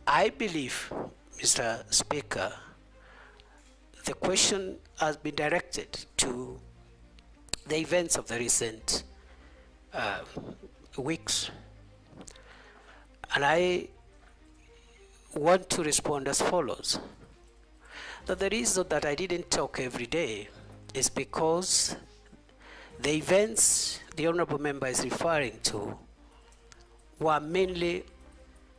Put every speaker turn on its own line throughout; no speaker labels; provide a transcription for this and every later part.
I believe, Mr. Speaker, the question has been directed to the events of the recent weeks. And I want to respond as follows. That the reason that I didn't talk every day is because the events the Honorable Member is referring to were mainly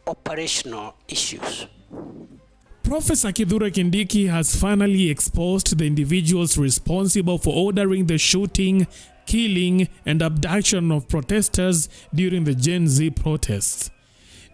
operational issues.
Professor Kithure Kindiki has finally exposed the individuals responsible for ordering the shooting, killing, and abduction of protesters during the Gen Z protests.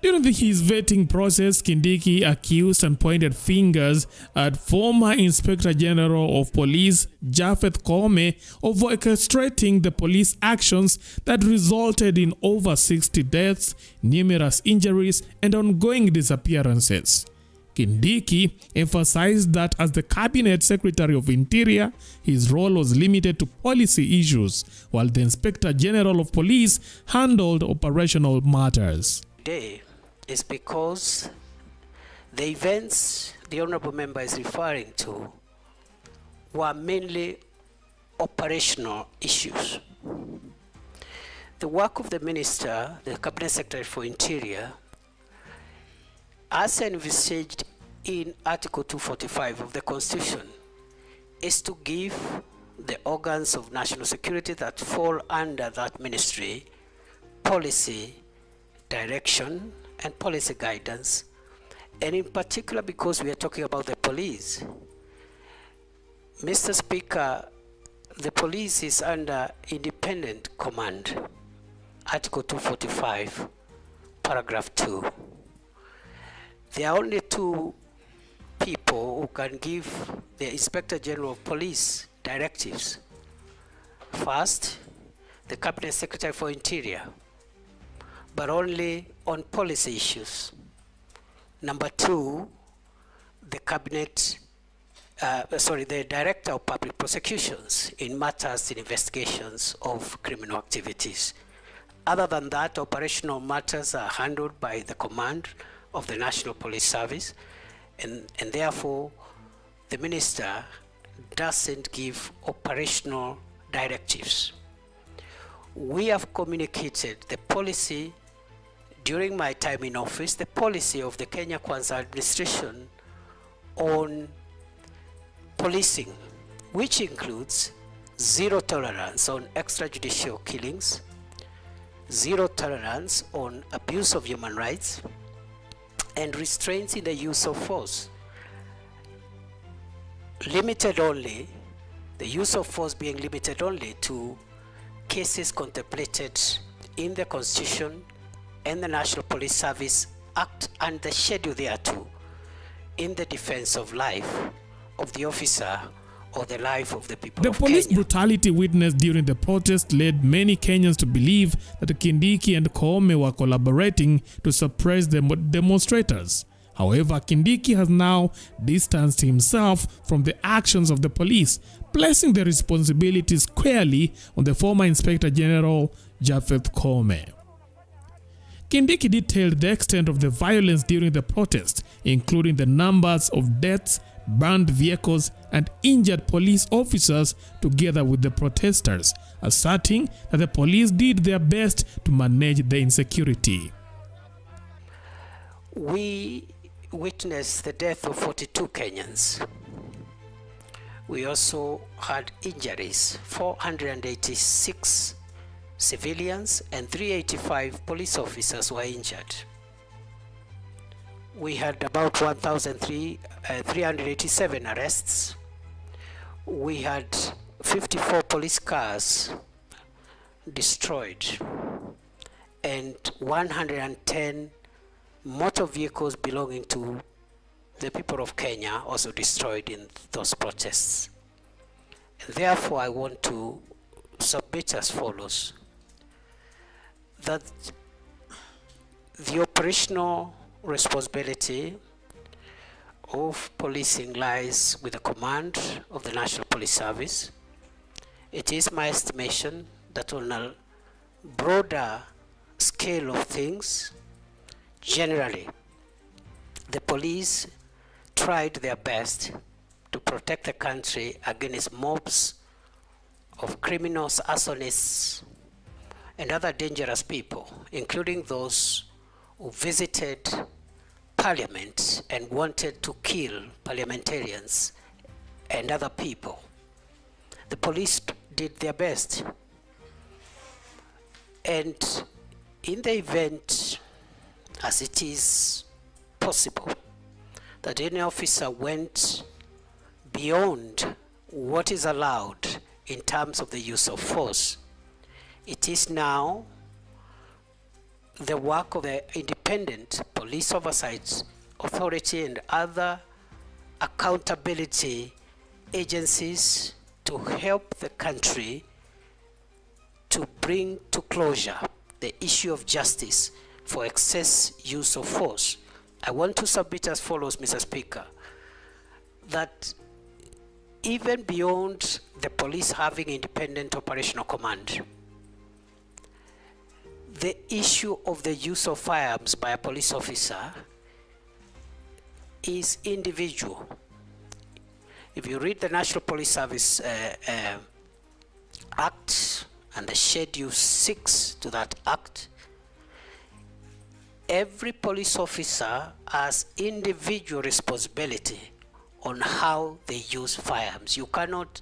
During his vetting process, Kindiki accused and pointed fingers at former Inspector General of Police Japhet Koome of orchestrating the police actions that resulted in over 60 deaths, numerous injuries, and ongoing disappearances. Kindiki emphasized that as the Cabinet Secretary of Interior, his role was limited to policy issues, while the Inspector General of Police handled operational matters.
Today is because the events the Honorable Member is referring to were mainly operational issues. The work of the Minister, the Cabinet Secretary for Interior, as envisaged in Article 245 of the Constitution, is to give the organs of national security that fall under that ministry policy direction and policy guidance, and in particular because we are talking about the police. Mr. Speaker, the police is under independent command, Article 245, paragraph 2. There are only two people who can give the Inspector General of Police directives. First, the Cabinet Secretary for Interior, but only on policy issues. Number two, the the Director of Public Prosecutions in matters in investigations of criminal activities. Other than that, operational matters are handled by the command of the National Police Service, and therefore the Minister doesn't give operational directives. We have communicated the policy during my time in office, the policy of the Kenya Kwanza administration on policing, which includes zero tolerance on extrajudicial killings, zero tolerance on abuse of human rights, and restraints in the use of force. Limited only, the use of force being limited only to cases contemplated in the Constitution and the National Police Service Act and the schedule thereto in the defense of life of the officer or the life of the people of Kenya.
The police brutality witnessed during the protest led many Kenyans to believe that Kindiki and Koome were collaborating to suppress the demonstrators. However, Kindiki has now distanced himself from the actions of the police, placing the responsibilities squarely on the former Inspector General Japhet Koome. Kindiki detailed the extent of the violence during the protest, including the numbers of deaths, burned vehicles, and injured police officers together with the protesters, asserting that the police did their best to manage the insecurity.
We witnessed the death of 42 Kenyans. We also had injuries, 486 civilians and 385 police officers were injured. We had about 1,387 arrests. We had 54 police cars destroyed and 110 motor vehicles belonging to the people of Kenya also destroyed in those protests. And therefore, I want to submit as follows: that the operational responsibility of policing lies with the command of the National Police Service. It is my estimation that on a broader scale of things, generally, the police tried their best to protect the country against mobs of criminals, arsonists, and other dangerous people, including those who visited Parliament and wanted to kill parliamentarians and other people. The police did their best. And in the event, as it is possible, that any officer went beyond what is allowed in terms of the use of force, it is now the work of the Independent Police Oversight Authority and other accountability agencies to help the country to bring to closure the issue of justice for excess use of force. I want to submit as follows, Mr. Speaker, that even beyond the police having independent operational command, the issue of the use of firearms by a police officer is individual. If you read the National Police Service Act and the Schedule 6 to that Act, every police officer has individual responsibility on how they use firearms. You cannot,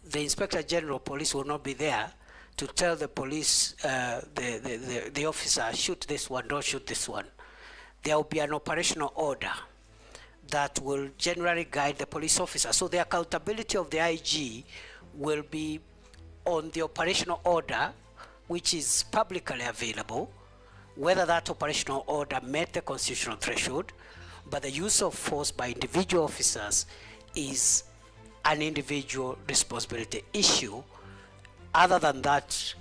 the Inspector General of Police will not be there to tell the police, the officer, shoot this one, don't shoot this one. There will be an operational order that will generally guide the police officer. So the accountability of the IG will be on the operational order, which is publicly available, whether that operational order met the constitutional threshold, but the use of force by individual officers is an individual responsibility issue. Other than that,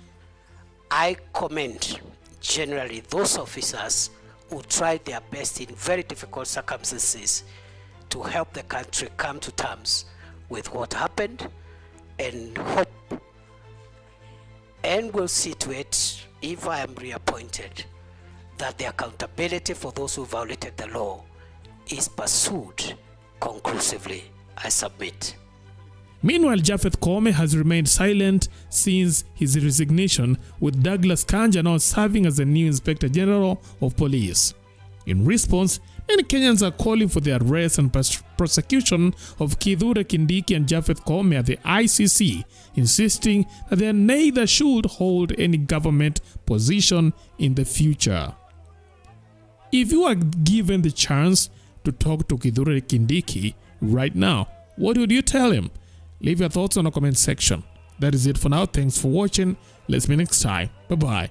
I commend generally those officers who tried their best in very difficult circumstances to help the country come to terms with what happened, and hope and will see to it, if I am reappointed, that the accountability for those who violated the law is pursued conclusively. I submit.
Meanwhile, Japhet Koome has remained silent since his resignation, with Douglas Kanja now serving as the new Inspector General of Police. In response, many Kenyans are calling for the arrest and prosecution of Kithure Kindiki and Japhet Koome at the ICC, insisting that they neither should hold any government position in the future. If you are given the chance to talk to Kithure Kindiki right now, what would you tell him? Leave your thoughts on the comment section. That is it for now. Thanks for watching. Let's meet next time. Bye-bye.